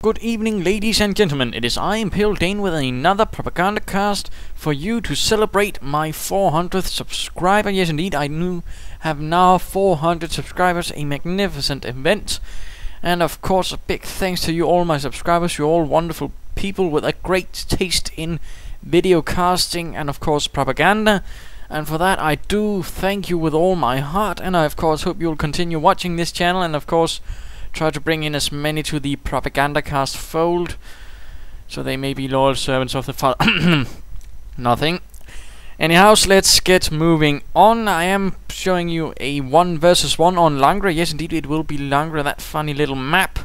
Good evening, ladies and gentlemen. It is I, ImperialDane, with another Propagandacast for you to celebrate my 400th subscriber. Yes, indeed, I have now 400 subscribers, a magnificent event. And of course, a big thanks to you all, my subscribers. You're all wonderful people with a great taste in video casting and of course propaganda. And for that, I do thank you with all my heart. And I of course hope you'll continue watching this channel and of course try to bring in as many to the Propagandacast fold, so they may be loyal servants of the Father. Nothing. Anyhow, let's get moving on. I am showing you a 1 versus 1 on Langres. Yes, indeed, it will be Langres, that funny little map.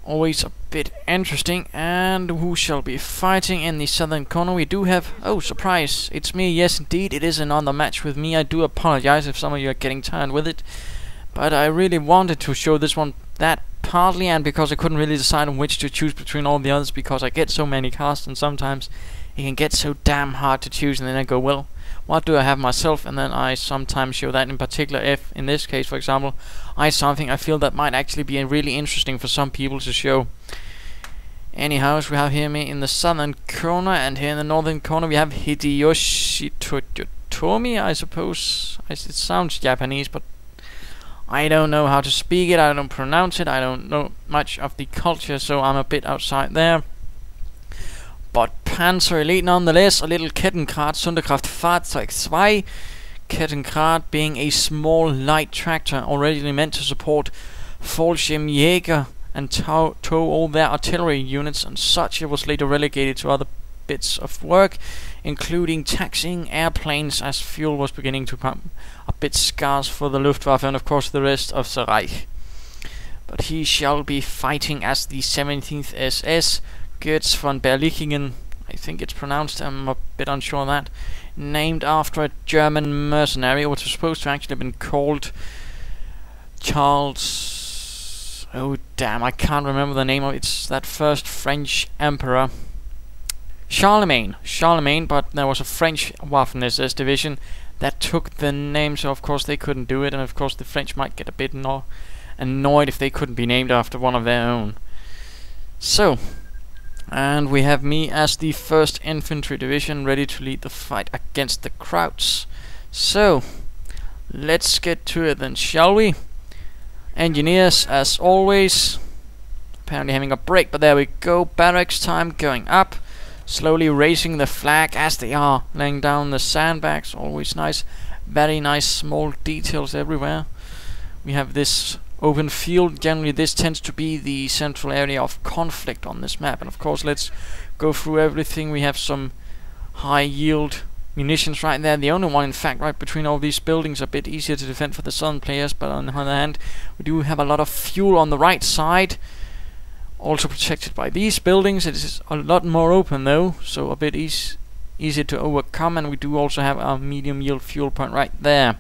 Always a bit interesting. And who shall be fighting in the southern corner? We do have... Oh, surprise! It's me. Yes, indeed, it is another match with me. I do apologize if some of you are getting tired with it. But I really wanted to show this one, that partly, and because I couldn't really decide on which to choose between all the others, because I get so many casts and sometimes it can get so damn hard to choose, and then I go, well, what do I have myself? And then I sometimes show that, in particular if, in this case, for example, I something I feel that might actually be really interesting for some people to show. Anyhow, as we have here me in the southern corner, and here in the northern corner we have Hideoshitotojomi, I suppose. It sounds Japanese, but I don't know how to speak it, I don't pronounce it, I don't know much of the culture, so I'm a bit outside there. But Panzer Elite nonetheless, a little Kettengrad Sonderkraftfahrzeug 2. Kettengrad being a small light tractor originally meant to support Fallschirmjäger and tow all their artillery units and such. It was later relegated to other bits of work, including taxiing airplanes as fuel was beginning to become a bit scarce for the Luftwaffe and of course the rest of the Reich. But he shall be fighting as the 17th SS Götz von Berlichingen, I think it's pronounced, I'm a bit unsure of that, named after a German mercenary, which was supposed to actually have been called Charles... Oh damn, I can't remember the name of it. It's that first French emperor. Charlemagne, but there was a French Waffen-SS division that took the name, so of course they couldn't do it, and of course the French might get a bit annoyed if they couldn't be named after one of their own. So, and we have me as the 1st Infantry Division ready to lead the fight against the Krauts. So, let's get to it then, shall we? Engineers, as always, apparently having a break, but there we go, barracks time going up. Slowly raising the flag as they are laying down the sandbags. Always nice, very nice small details everywhere. We have this open field. Generally this tends to be the central area of conflict on this map. And of course let's go through everything. We have some high yield munitions right there. The only one in fact right between all these buildings, a bit easier to defend for the southern players. But on the other hand we do have a lot of fuel on the right side. Also protected by these buildings. It is a lot more open though, so a bit easy to overcome, and we do also have our medium yield fuel point right there.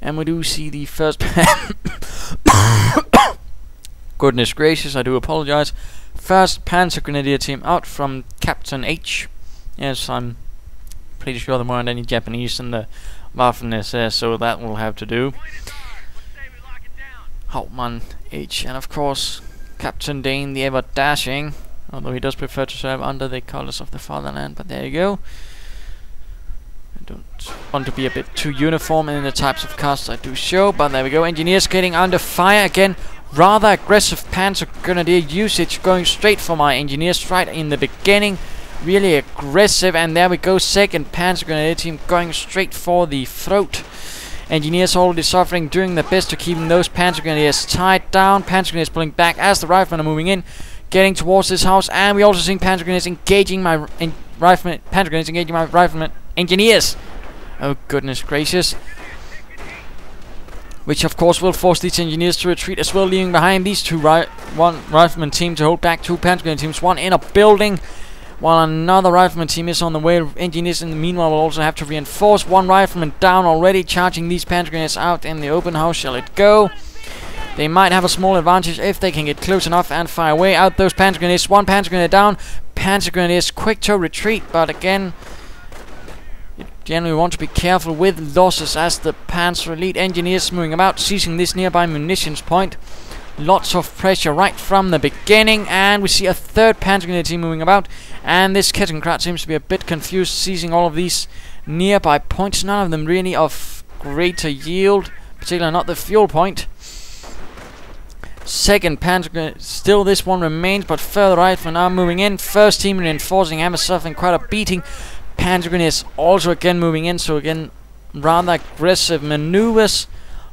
And we do see the first goodness gracious, I do apologize. First Panzergrenadier team out from Captain H. Yes, I'm pretty sure there weren't any Japanese in the Waffen-SS, so that will have to do. Hauptmann H, and of course Captain Dane, the ever-dashing, although he does prefer to serve under the colors of the fatherland, but there you go. I don't want to be a bit too uniform in the types of casts I do show, but there we go. Engineers getting under fire again. Rather aggressive Panzer Grenadier usage, going straight for my engineers right in the beginning. Really aggressive, and there we go. 2nd Panzer Grenadier team going straight for the throat. Engineers already suffering, doing their best to keeping those Panzer Grenadiers tied down. Panzer Grenadiers pulling back as the riflemen are moving in, getting towards this house, and we also see Panzer Grenadiers engaging my riflemen. Panzer Grenadiers engaging my riflemen engineers. Oh goodness gracious! Which of course will force these engineers to retreat as well, leaving behind these one rifleman team to hold back 2 Panzer Grenadier teams, one in a building, while another rifleman team is on the way. Engineers in the meanwhile will also have to reinforce. 1 rifleman down already, charging these Panzer Grenadiers out in the open. How shall it go? They might have a small advantage if they can get close enough and fire away out those Panzer Grenadiers. 1 Panzer Grenadier down. Panzer Grenadiers quick to retreat, but again, you generally want to be careful with losses as the Panzer Elite engineers moving about, seizing this nearby munitions point. Lots of pressure right from the beginning, and we see a third Panzergrenadier team moving about, and this Kettenkrad seems to be a bit confused, seizing all of these nearby points, none of them really of greater yield, particularly not the fuel point. Second Panzergrenadier, still this one remains, but further right for now moving in. First team reinforcing, Hammer suffering quite a beating. Panzergrenadiers also again moving in, so again rather aggressive maneuvers.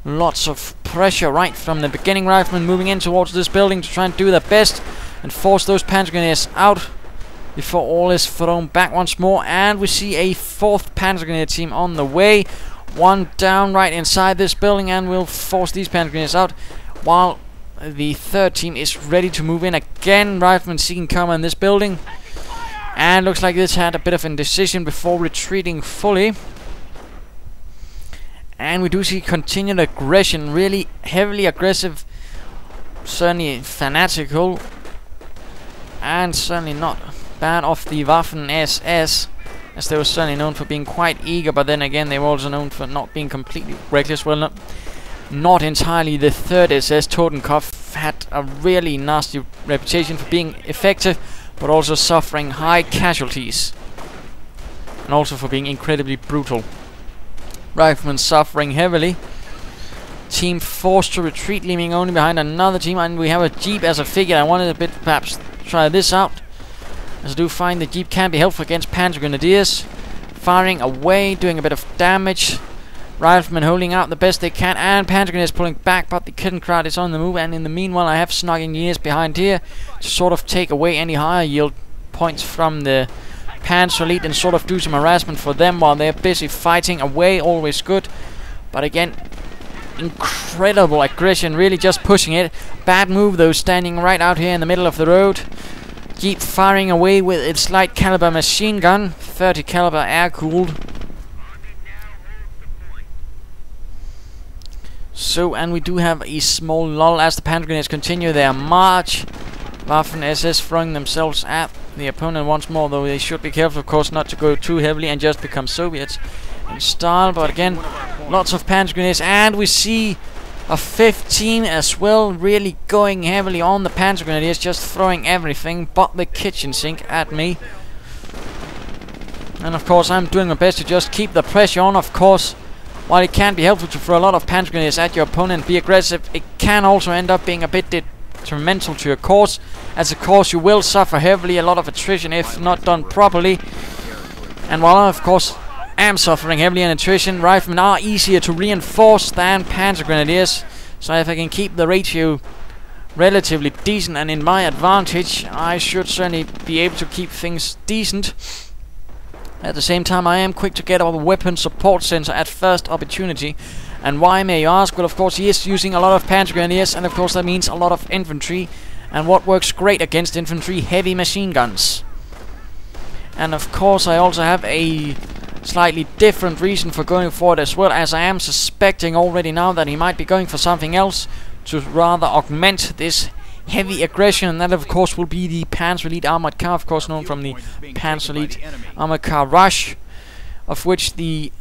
Lots of pressure right from the beginning. Riflemen moving in towards this building to try and do their best and force those Panzergrenadiers out before all is thrown back once more. And we see a fourth Panzergrenadier team on the way. One down right inside this building, and we'll force these Panzergrenadiers out while the third team is ready to move in again. Riflemen seeking cover in this building, and looks like this had a bit of indecision before retreating fully. And we do see continued aggression, really heavily aggressive, certainly fanatical, and certainly not bad off the Waffen SS, as they were certainly known for being quite eager, but then again they were also known for not being completely reckless. Well, not entirely. The third SS, Totenkopf, had a really nasty reputation for being effective, but also suffering high casualties, and also for being incredibly brutal. Riflemen suffering heavily. Team forced to retreat, leaving only behind another team, and we have a Jeep as a figure. I wanted a bit perhaps try this out, as I do find the Jeep can be helpful against Panzergrenadiers. Firing away, doing a bit of damage. Riflemen holding out the best they can, and Panzergrenadiers pulling back, but the Kettenkrad is on the move, and in the meanwhile I have snuck engineers behind here to sort of take away any higher yield points from the Panzer Elite and sort of do some harassment for them while they're busy fighting away. Always good, but again, incredible aggression, really just pushing it. Bad move though, standing right out here in the middle of the road. Jeep firing away with its light caliber machine gun, 30 caliber air cooled. So, and we do have a small lull as the Panzergrenadiers continue their march. Waffen SS throwing themselves at the opponent once more, though they should be careful, of course, not to go too heavily and just become Soviets in style. But again, lots of Panzergrenadiers, and we see a fifth team as well, really going heavily on the Panzergrenadiers, just throwing everything but the kitchen sink at me. And of course, I'm doing my best to just keep the pressure on. Of course, while it can be helpful to throw a lot of Panzergrenadiers at your opponent and be aggressive, it can also end up being a bit detrimental to your cause, as of course you will suffer heavily, a lot of attrition if not done properly. And while I of course am suffering heavily in attrition, Riflemen are easier to reinforce than Panzergrenadiers, so if I can keep the ratio relatively decent and in my advantage, I should certainly be able to keep things decent. At the same time, I am quick to get our weapon support sensor at first opportunity. And why, may you ask? Well, of course, he is using a lot of Panzergrenadiers, and of course that means a lot of infantry. And what works great against infantry? Heavy machine guns. And of course, I also have a slightly different reason for going for it as well, as I am suspecting already now that he might be going for something else to rather augment this heavy aggression, and that of course will be the Panzer Elite armored car, of course known from the Panzer Elite armored car Rush, of which the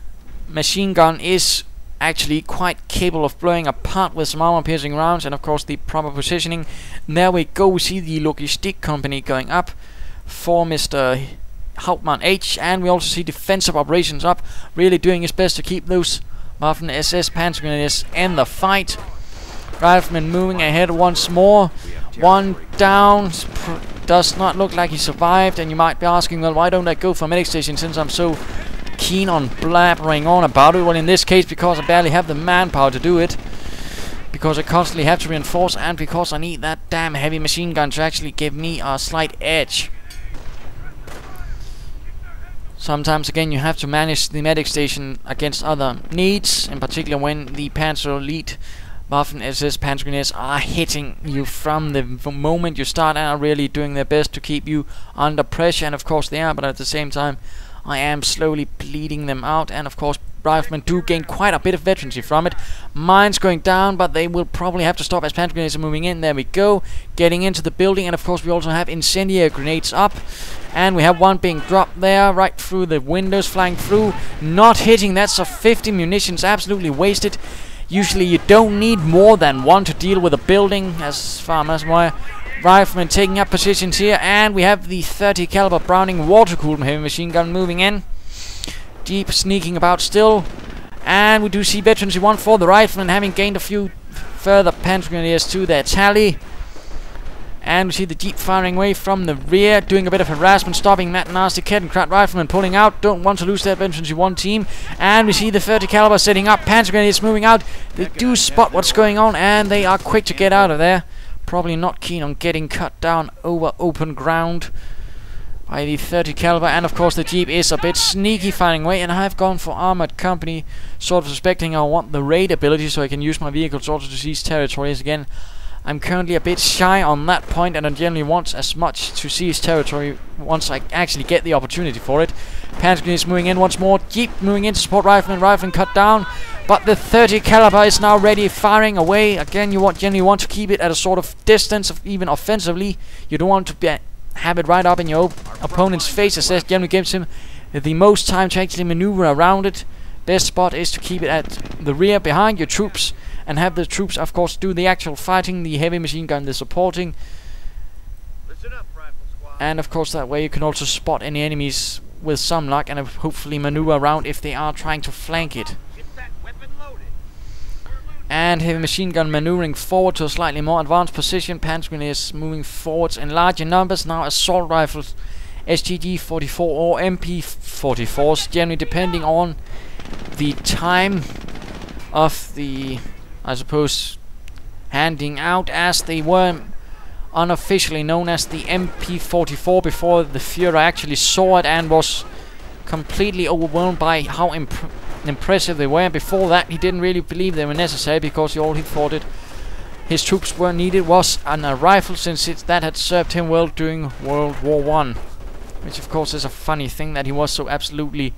machine gun is actually quite capable of blowing apart with some armor piercing rounds, and of course the proper positioning. And there we go, we see the Logistik company going up for Mr. Hauptmann H, and we also see defensive operations up, really doing his best to keep those Waffen SS Panzergrenadiers in the fight. Rifleman moving ahead once more. One down. Does not look like he survived, and you might be asking, well, why don't I go for a medic station since I'm so keen on blabbering on about it? Well, in this case, because I barely have the manpower to do it, because I constantly have to reinforce, and because I need that damn heavy machine gun to actually give me a slight edge. Sometimes again you have to manage the medic station against other needs, in particular when the Panzer Elite Waffen SS Panzergrenadiers are hitting you from the moment you start and are really doing their best to keep you under pressure, and of course they are, but at the same time I am slowly bleeding them out, and of course Riflemen do gain quite a bit of veterancy from it. Mines going down, but they will probably have to stop as Panzergrenadiers are moving in. There we go, getting into the building, and of course we also have incendiary grenades up, and we have one being dropped there right through the windows, flying through, not hitting. That's a 50 munitions, absolutely wasted. Usually you don't need more than one to deal with a building, as far as my riflemen taking up positions here, and we have the 30 caliber Browning water-cooled heavy machine gun moving in. Jeep sneaking about still, and we do see veterans who want for the riflemen having gained a few further Panzergrenadiers to their tally. And we see the Jeep firing away from the rear, doing a bit of harassment, stopping that nasty Kettenkrad rifleman pulling out. Don't want to lose that infantry one team. And we see the 30 caliber setting up. Panzergrenadiers moving out. They do spot what's going on, and they are quick to get out of there. Probably not keen on getting cut down over open ground by the 30 caliber. And of course the Jeep is a bit sneaky firing away, and I've gone for armored company, sort of suspecting I want the raid ability so I can use my vehicles also to seize territories again. I'm currently a bit shy on that point, and I generally want as much to seize territory once I actually get the opportunity for it. Panzergrenadiers moving in once more. Jeep moving in to support riflemen. Riflemen cut down, but the 30 caliber is now ready, firing away. Again, you generally want to keep it at a sort of distance, even offensively. You don't want to have it right up in your opponent's face, as that generally gives him the most time to actually maneuver around it. Best spot is to keep it at the rear behind your troops, and have the troops, of course, do the actual fighting, the heavy machine gun, the supporting. Listen up, rifle squad. And of course that way you can also spot any enemies with some luck, and hopefully maneuver around if they are trying to flank it. Get that weapon loaded. And heavy machine gun maneuvering forward to a slightly more advanced position. Panzergrenadiers moving forwards in larger numbers. Now assault rifles, STG-44 or MP-44s, generally depending on the time of the, I suppose, handing out, as they were unofficially known as the MP-44 before the Führer actually saw it and was completely overwhelmed by how impressive they were. Before that, he didn't really believe they were necessary, because all he thought his troops were needed was a rifle, since that had served him well during World War I. Which of course is a funny thing, that he was so absolutely